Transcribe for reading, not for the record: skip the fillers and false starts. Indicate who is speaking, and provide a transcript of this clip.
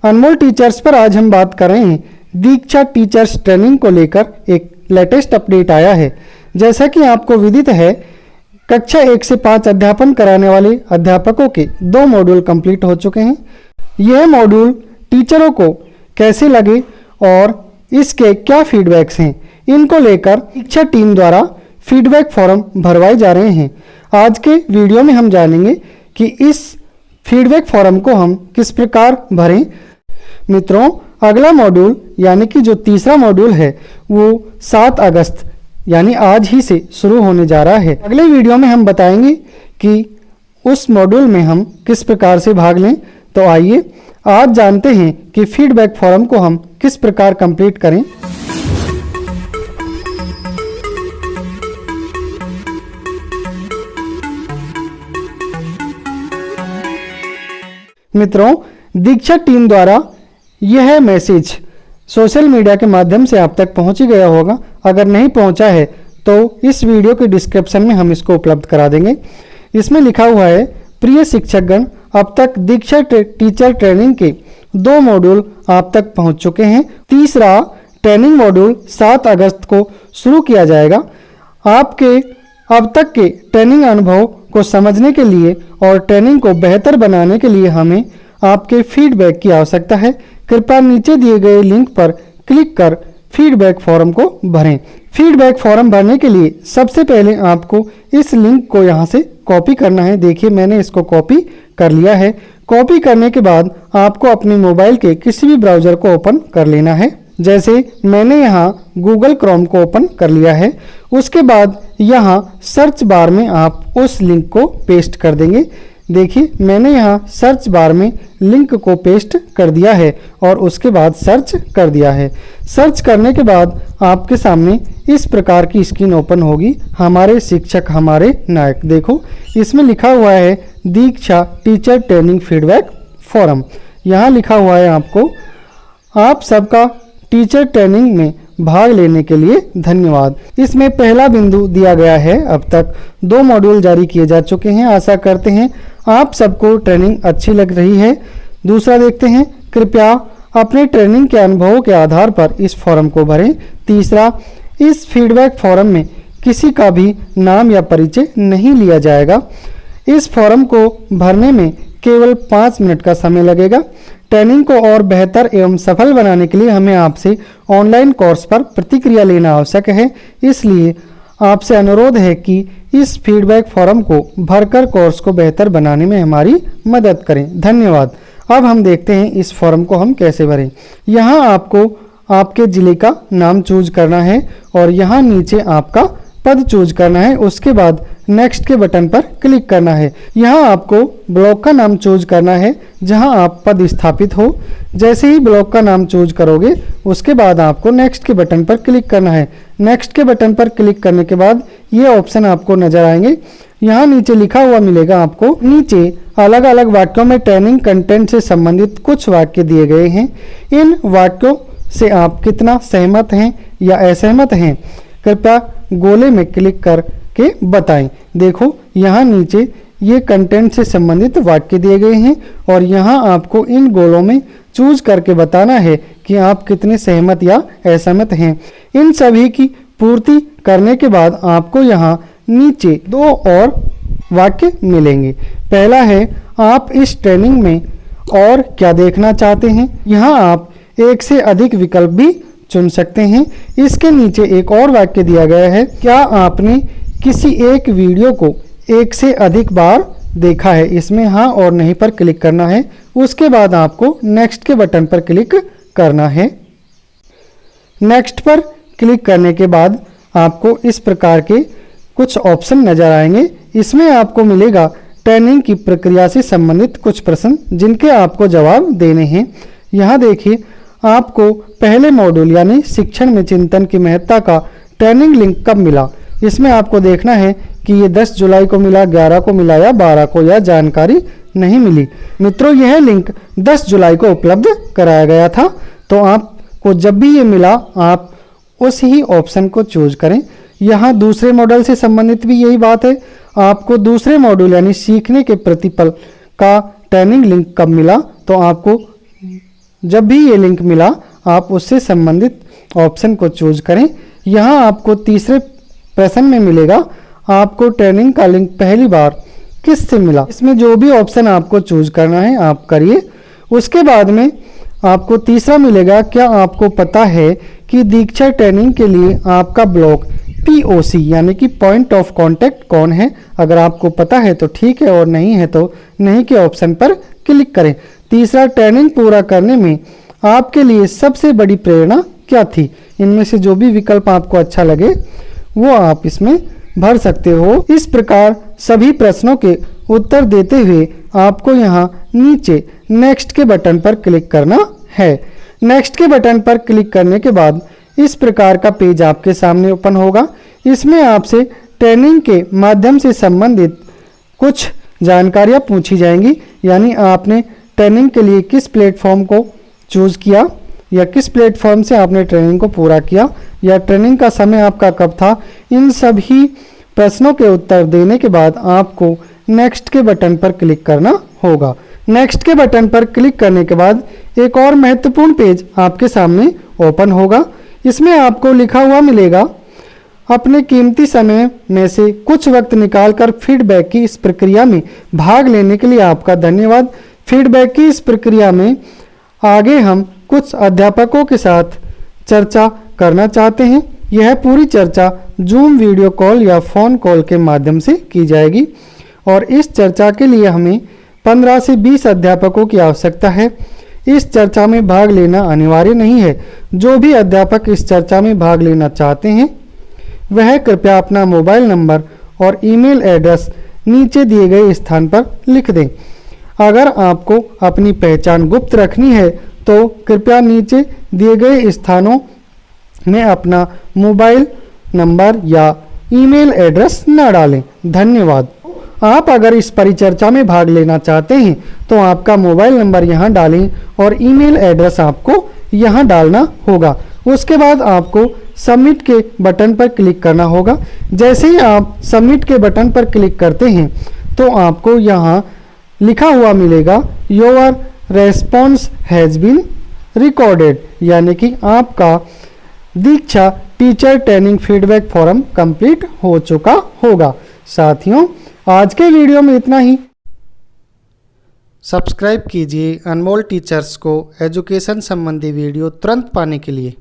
Speaker 1: अनमोल teachers पर आज हम बात कर रहे हैं। दीक्षा टीचर्स ट्रेनिंग को लेकर एक लेटेस्ट अपडेट आया है। जैसा कि आपको विदित है, कक्षा 1 से 5 अध्यापन कराने वाले अध्यापकों के 2 मॉड्यूल कंप्लीट हो चुके हैं। यह मॉड्यूल टीचरों को कैसे लगे और इसके क्या फीडबैक्स हैं, इनको लेकर दीक्षा टीम द्वारा फीडबैक फॉर्म भरवाए जा रहे हैं। आज के वीडियो में हम जानेंगे कि इस फीडबैक फॉर्म को हम किस प्रकार भरें। मित्रों, अगला मॉड्यूल यानी कि जो तीसरा मॉड्यूल है वो 7 अगस्त यानी आज ही से शुरू होने जा रहा है। अगले वीडियो में हम बताएंगे कि उस मॉड्यूल में हम किस प्रकार से भाग लें। तो आइए आज जानते हैं कि फीडबैक फॉर्म को हम किस प्रकार कंप्लीट करें। मित्रों, दीक्षा टीम द्वारा यह मैसेज सोशल मीडिया के माध्यम से आप तक पहुंच ही गया होगा। अगर नहीं पहुंचा है तो इस वीडियो के डिस्क्रिप्शन में हम इसको उपलब्ध करा देंगे। इसमें लिखा हुआ है, प्रिय शिक्षकगण, अब तक दीक्षा टीचर ट्रेनिंग के 2 मॉड्यूल आप तक पहुंच चुके हैं। तीसरा ट्रेनिंग मॉड्यूल 7 अगस्त को शुरू किया जाएगा। आपके अब तक के ट्रेनिंग अनुभव को समझने के लिए और ट्रेनिंग को बेहतर बनाने के लिए हमें आपके फीडबैक की आवश्यकता है। कृपया नीचे दिए गए लिंक पर क्लिक कर फीडबैक फॉर्म को भरें। फीडबैक फॉर्म भरने के लिए सबसे पहले आपको इस लिंक को यहाँ से कॉपी करना है। देखिए, मैंने इसको कॉपी कर लिया है। कॉपी करने के बाद आपको अपने मोबाइल के किसी भी ब्राउज़र को ओपन कर लेना है। जैसे मैंने यहाँ गूगल क्रोम को ओपन कर लिया है। उसके बाद यहाँ सर्च बार में आप उस लिंक को पेस्ट कर देंगे। देखिए, मैंने यहाँ सर्च बार में लिंक को पेस्ट कर दिया है और उसके बाद सर्च कर दिया है। सर्च करने के बाद आपके सामने इस प्रकार की स्क्रीन ओपन होगी, हमारे शिक्षक हमारे नायक। देखो, इसमें लिखा हुआ है दीक्षा टीचर ट्रेनिंग फीडबैक फॉर्म। यहाँ लिखा हुआ है आपको, आप सबका टीचर ट्रेनिंग में भाग लेने के लिए धन्यवाद। इसमें पहला बिंदु दिया गया है, अब तक 2 मॉड्यूल जारी किए जा चुके हैं। आशा करते हैं आप सबको ट्रेनिंग अच्छी लग रही है। दूसरा देखते हैं, कृपया अपने ट्रेनिंग के अनुभवों के आधार पर इस फॉर्म को भरें। तीसरा, इस फीडबैक फॉर्म में किसी का भी नाम या परिचय नहीं लिया जाएगा। इस फॉर्म को भरने में केवल 5 मिनट का समय लगेगा। ट्रेनिंग को और बेहतर एवं सफल बनाने के लिए हमें आपसे ऑनलाइन कोर्स पर प्रतिक्रिया लेना आवश्यक है। इसलिए आपसे अनुरोध है कि इस फीडबैक फॉर्म को भरकर कोर्स को बेहतर बनाने में हमारी मदद करें। धन्यवाद। अब हम देखते हैं इस फॉर्म को हम कैसे भरें। यहाँ आपको आपके ज़िले का नाम चूज करना है और यहाँ नीचे आपका पद चूज करना है। उसके बाद नेक्स्ट के बटन पर क्लिक करना है। यहाँ आपको ब्लॉक का नाम चूज करना है जहाँ आप पद स्थापित हो। जैसे ही ब्लॉक का नाम चूज करोगे उसके बाद आपको नेक्स्ट के बटन पर क्लिक करना है। नेक्स्ट के बटन पर क्लिक करने के बाद ये ऑप्शन आपको नजर आएंगे। यहाँ नीचे लिखा हुआ मिलेगा आपको, नीचे अलग अलग वाक्यों में ट्रेनिंग कंटेंट से संबंधित कुछ वाक्य दिए गए हैं। इन वाक्यों से आप कितना सहमत हैं या असहमत हैं, कृपया गोले में क्लिक करके बताएं। देखो, यहाँ नीचे ये कंटेंट से संबंधित वाक्य दिए गए हैं और यहाँ आपको इन गोलों में चूज करके बताना है कि आप कितने सहमत या असहमत हैं। इन सभी की पूर्ति करने के बाद आपको यहाँ नीचे 2 और वाक्य मिलेंगे। पहला है, आप इस ट्रेनिंग में और क्या देखना चाहते हैं। यहाँ आप 1 से अधिक विकल्प भी चुन सकते हैं। इसके नीचे एक और वाक्य दिया गया है, क्या आपने किसी एक वीडियो को 1 से अधिक बार देखा है। इसमें हाँ और नहीं पर क्लिक करना है। उसके बाद आपको नेक्स्ट के बटन पर क्लिक करना है। नेक्स्ट पर क्लिक करने के बाद आपको इस प्रकार के कुछ ऑप्शन नजर आएंगे। इसमें आपको मिलेगा ट्रेनिंग की प्रक्रिया से संबंधित कुछ प्रश्न जिनके आपको जवाब देने हैं। यहाँ देखिए, आपको पहले मॉड्यूल यानी शिक्षण में चिंतन की महत्ता का ट्रेनिंग लिंक कब मिला। इसमें आपको देखना है कि ये 10 जुलाई को मिला, 11 को मिला या 12 को, या जानकारी नहीं मिली। मित्रों, यह लिंक 10 जुलाई को उपलब्ध कराया गया था। तो आपको जब भी ये मिला आप उस ही ऑप्शन को चूज करें। यहाँ दूसरे मॉडल से संबंधित भी यही बात है। आपको दूसरे मॉड्यूल यानी सीखने के प्रतिपल का ट्रेनिंग लिंक कब मिला, तो आपको जब भी ये लिंक मिला आप उससे संबंधित ऑप्शन को चूज करें। यहाँ आपको तीसरे प्रश्न में मिलेगा आपको ट्रेनिंग का लिंक पहली बार किससे मिला। इसमें जो भी ऑप्शन आपको चूज करना है आप करिए। उसके बाद में आपको तीसरा मिलेगा क्या आपको पता है कि दीक्षा ट्रेनिंग के लिए आपका ब्लॉक POC यानी कि पॉइंट ऑफ कांटेक्ट कौन है। अगर आपको पता है तो ठीक है और नहीं है तो नहीं के ऑप्शन पर क्लिक करें। तीसरा, ट्रेनिंग पूरा करने में आपके लिए सबसे बड़ी प्रेरणा क्या थी। इनमें से जो भी विकल्प आपको अच्छा लगे वो आप इसमें भर सकते हो। इस प्रकार सभी प्रश्नों के उत्तर देते हुए आपको यहाँ नीचे नेक्स्ट के बटन पर क्लिक करना है। नेक्स्ट के बटन पर क्लिक करने के बाद इस प्रकार का पेज आपके सामने ओपन होगा। इसमें आपसे ट्रेनिंग के माध्यम से संबंधित कुछ जानकारियाँ पूछी जाएंगी, यानी आपने ट्रेनिंग के लिए किस प्लेटफॉर्म को चूज़ किया या किस प्लेटफॉर्म से आपने ट्रेनिंग को पूरा किया या ट्रेनिंग का समय आपका कब था। इन सभी प्रश्नों के उत्तर देने के बाद आपको नेक्स्ट के बटन पर क्लिक करना होगा। नेक्स्ट के बटन पर क्लिक करने के बाद एक और महत्वपूर्ण पेज आपके सामने ओपन होगा। इसमें आपको लिखा हुआ मिलेगा अपने कीमती समय में से कुछ वक्त निकालकर फीडबैक की इस प्रक्रिया में भाग लेने के लिए आपका धन्यवाद। फीडबैक की इस प्रक्रिया में आगे हम कुछ अध्यापकों के साथ चर्चा करना चाहते हैं। यह पूरी चर्चा जूम वीडियो कॉल या फ़ोन कॉल के माध्यम से की जाएगी और इस चर्चा के लिए हमें 15 से 20 अध्यापकों की आवश्यकता है। इस चर्चा में भाग लेना अनिवार्य नहीं है। जो भी अध्यापक इस चर्चा में भाग लेना चाहते हैं वह कृपया अपना मोबाइल नंबर और ईमेल एड्रेस नीचे दिए गए स्थान पर लिख दें। अगर आपको अपनी पहचान गुप्त रखनी है तो कृपया नीचे दिए गए स्थानों में अपना मोबाइल नंबर या ईमेल एड्रेस न डालें। धन्यवाद। आप अगर इस परिचर्चा में भाग लेना चाहते हैं तो आपका मोबाइल नंबर यहाँ डालें और ईमेल एड्रेस आपको यहाँ डालना होगा। उसके बाद आपको सबमिट के बटन पर क्लिक करना होगा। जैसे ही आप सबमिट के बटन पर क्लिक करते हैं तो आपको यहाँ लिखा हुआ मिलेगा your response has been recorded, यानी कि आपका Diksha teacher training feedback form complete हो चुका होगा। साथियों, आज के वीडियो में इतना ही। सब्सक्राइब कीजिए अनमोल टीचर्स को एजुकेशन संबंधी वीडियो तुरंत पाने के लिए।